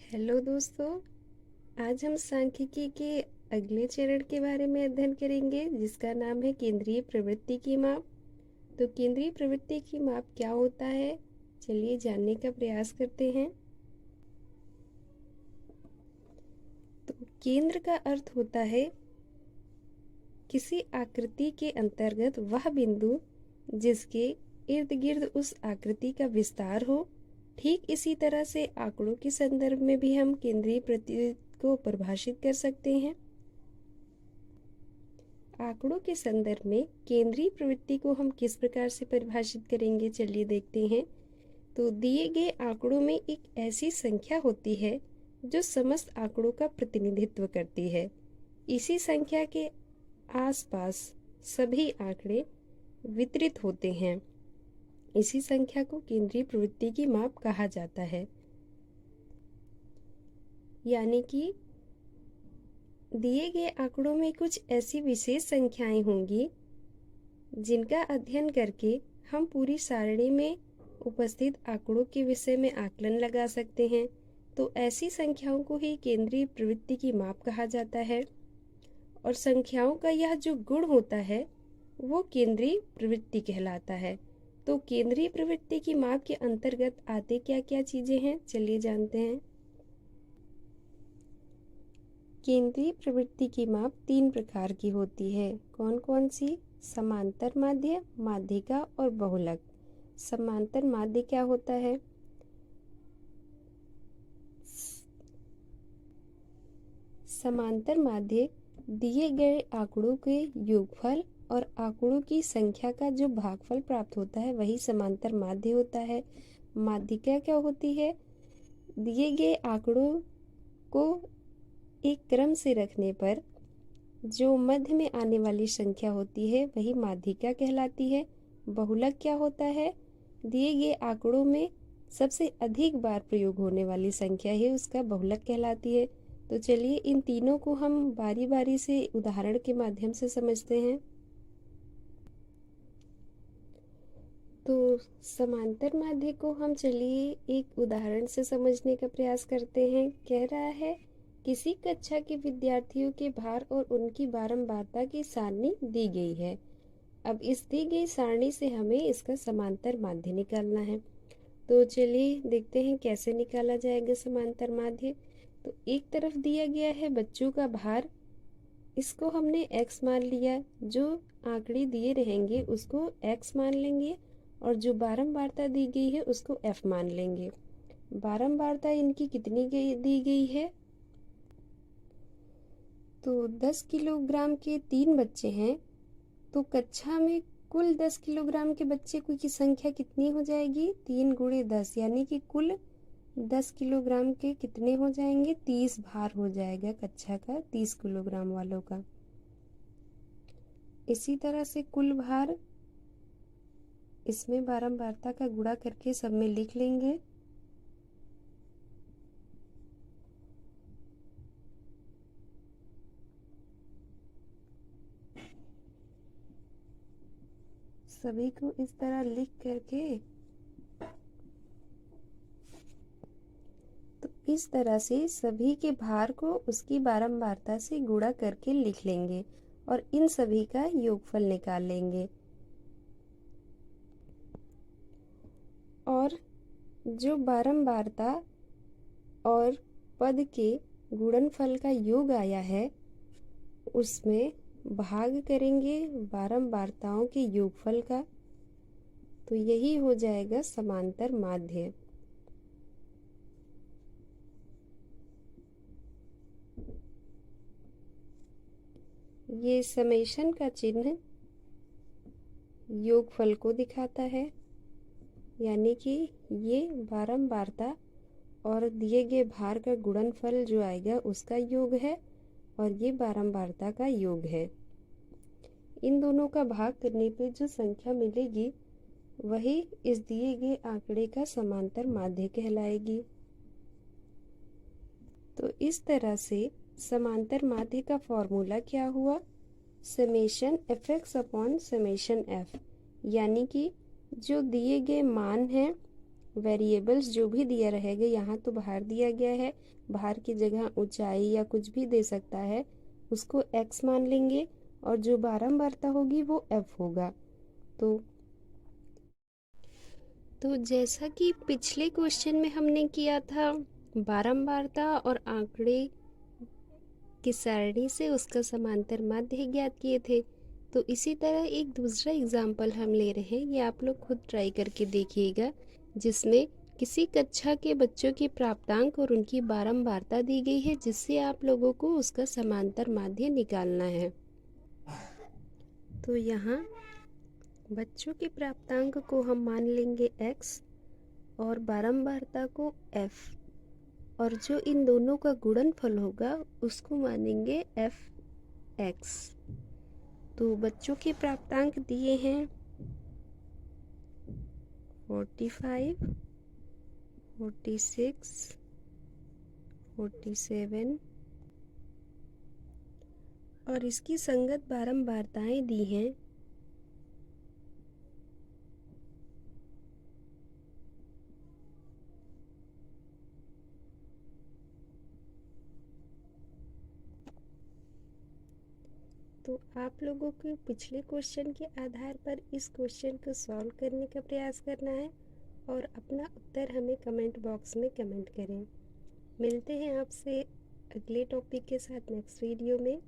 Hello दोस्तों। आज हम सांख्यिकी के अगले चरण के बारे में अध्ययन करेंगे जिसका नाम है केंद्रीय प्रवृत्ति की माप। तो केंद्रीय प्रवृत्ति की माप क्या होता है, चलिए जानने का प्रयास करते हैं। तो केंद्र का अर्थ होता है किसी आकृति के अंतर्गत वह बिंदु जिसके इर्द गिर्द उस आकृति का विस्तार हो। ठीक इसी तरह से आंकड़ों के संदर्भ में भी हम केंद्रीय प्रवृत्ति को परिभाषित कर सकते हैं। आंकड़ों के संदर्भ में केंद्रीय प्रवृत्ति को हम किस प्रकार से परिभाषित करेंगे, चलिए देखते हैं। तो दिए गए आंकड़ों में एक ऐसी संख्या होती है जो समस्त आंकड़ों का प्रतिनिधित्व करती है। इसी संख्या के आसपास सभी आंकड़े वितरित होते हैं। इसी संख्या को केंद्रीय प्रवृत्ति की माप कहा जाता है। यानी कि दिए गए आंकड़ों में कुछ ऐसी विशेष संख्याएं होंगी जिनका अध्ययन करके हम पूरी सारणी में उपस्थित आंकड़ों के विषय में आकलन लगा सकते हैं। तो ऐसी संख्याओं को ही केंद्रीय प्रवृत्ति की माप कहा जाता है। और संख्याओं का यह जो गुण होता है वो केंद्रीय प्रवृत्ति कहलाता है। तो केंद्रीय प्रवृत्ति की माप के अंतर्गत आते क्या क्या चीजें हैं, चलिए जानते हैं। केंद्रीय प्रवृत्ति की माप 3 प्रकार की होती है। कौन कौन सी? समांतर माध्य, माध्यिका और बहुलक। समांतर माध्य क्या होता है? समांतर माध्य दिए गए आंकड़ों के योगफल और आंकड़ों की संख्या का जो भागफल प्राप्त होता है वही समांतर माध्य होता है। माध्यिका क्या होती है? दिए गए आंकड़ों को एक क्रम से रखने पर जो मध्य में आने वाली संख्या होती है वही माध्यिका कहलाती है। बहुलक क्या होता है? दिए गए आंकड़ों में सबसे अधिक बार प्रयोग होने वाली संख्या है उसका बहुलक कहलाती है। तो चलिए इन तीनों को हम बारी बारी से उदाहरण के माध्यम से समझते हैं। तो समांतर माध्य को हम चलिए एक उदाहरण से समझने का प्रयास करते हैं। कह रहा है किसी कक्षा के विद्यार्थियों के भार और उनकी बारंबारता की सारणी दी गई है। अब इस दी गई सारणी से हमें इसका समांतर माध्य निकालना है। तो चलिए देखते हैं कैसे निकाला जाएगा समांतर माध्य। तो एक तरफ दिया गया है बच्चों का भार, इसको हमने x मान लिया। जो आंकड़े दिए रहेंगे उसको x मान लेंगे और जो बारंबारता दी गई है उसको f मान लेंगे। बारंबारता इनकी कितनी दी गई है? तो 10 किलोग्राम के 3 बच्चे हैं तो कक्षा में कुल 10 किलोग्राम के बच्चे की संख्या कितनी हो जाएगी? 3 गुणे 10 यानी कि कुल 10 किलोग्राम के कितने हो जाएंगे? 30 भार हो जाएगा कक्षा का 30 किलोग्राम वालों का। इसी तरह से कुल भार इसमें बारंबारता का गुणा करके सब में लिख लेंगे। सभी को इस तरह लिख करके तो इस तरह से सभी के भार को उसकी बारंबारता से गुणा करके लिख लेंगे और इन सभी का योगफल निकाल लेंगे। और जो बारंबारता और पद के गुणनफल का योग आया है उसमें भाग करेंगे बारंबारताओं के योगफल का। तो यही हो जाएगा समांतर माध्य। ये समेशन का चिन्ह योगफल को दिखाता है, यानी कि ये बारंबारता और दिए गए भार का गुणनफल जो आएगा उसका योग है और ये बारंबारता का योग है। इन दोनों का भाग करने पे जो संख्या मिलेगी वही इस दिए गए आंकड़े का समांतर माध्य कहलाएगी। तो इस तरह से समांतर माध्य का फॉर्मूला क्या हुआ? Summation fx upon summation f, यानी कि जो दिए गए मान हैं वेरिएबल्स जो भी दिया रहेगा, यहाँ तो बाहर दिया गया है, बाहर की जगह ऊंचाई या कुछ भी दे सकता है, उसको x मान लेंगे और जो बारंबारता होगी वो f होगा। तो जैसा कि पिछले क्वेश्चन में हमने किया था, बारंबारता और आंकड़े की सारणी से उसका समांतर माध्य ज्ञात किए थे। तो इसी तरह एक दूसरा एग्जाम्पल हम ले रहे हैं, ये आप लोग खुद ट्राई करके देखिएगा, जिसमें किसी कक्षा के बच्चों के प्राप्तांक और उनकी बारंबारता दी गई है, जिससे आप लोगों को उसका समांतर माध्य निकालना है। तो यहाँ बच्चों के प्राप्तांक को हम मान लेंगे x और बारंबारता को f, और जो इन दोनों का गुणनफल होगा उसको मानेंगे f(x). तो बच्चों के प्राप्तांक दिए हैं 45, 46, 47 और इसकी संगत बारंबारताएं दी हैं 1। तो आप लोगों को पिछले क्वेश्चन के आधार पर इस क्वेश्चन को सॉल्व करने का प्रयास करना है और अपना उत्तर हमें कमेंट बॉक्स में कमेंट करें। मिलते हैं आपसे अगले टॉपिक के साथ नेक्स्ट वीडियो में।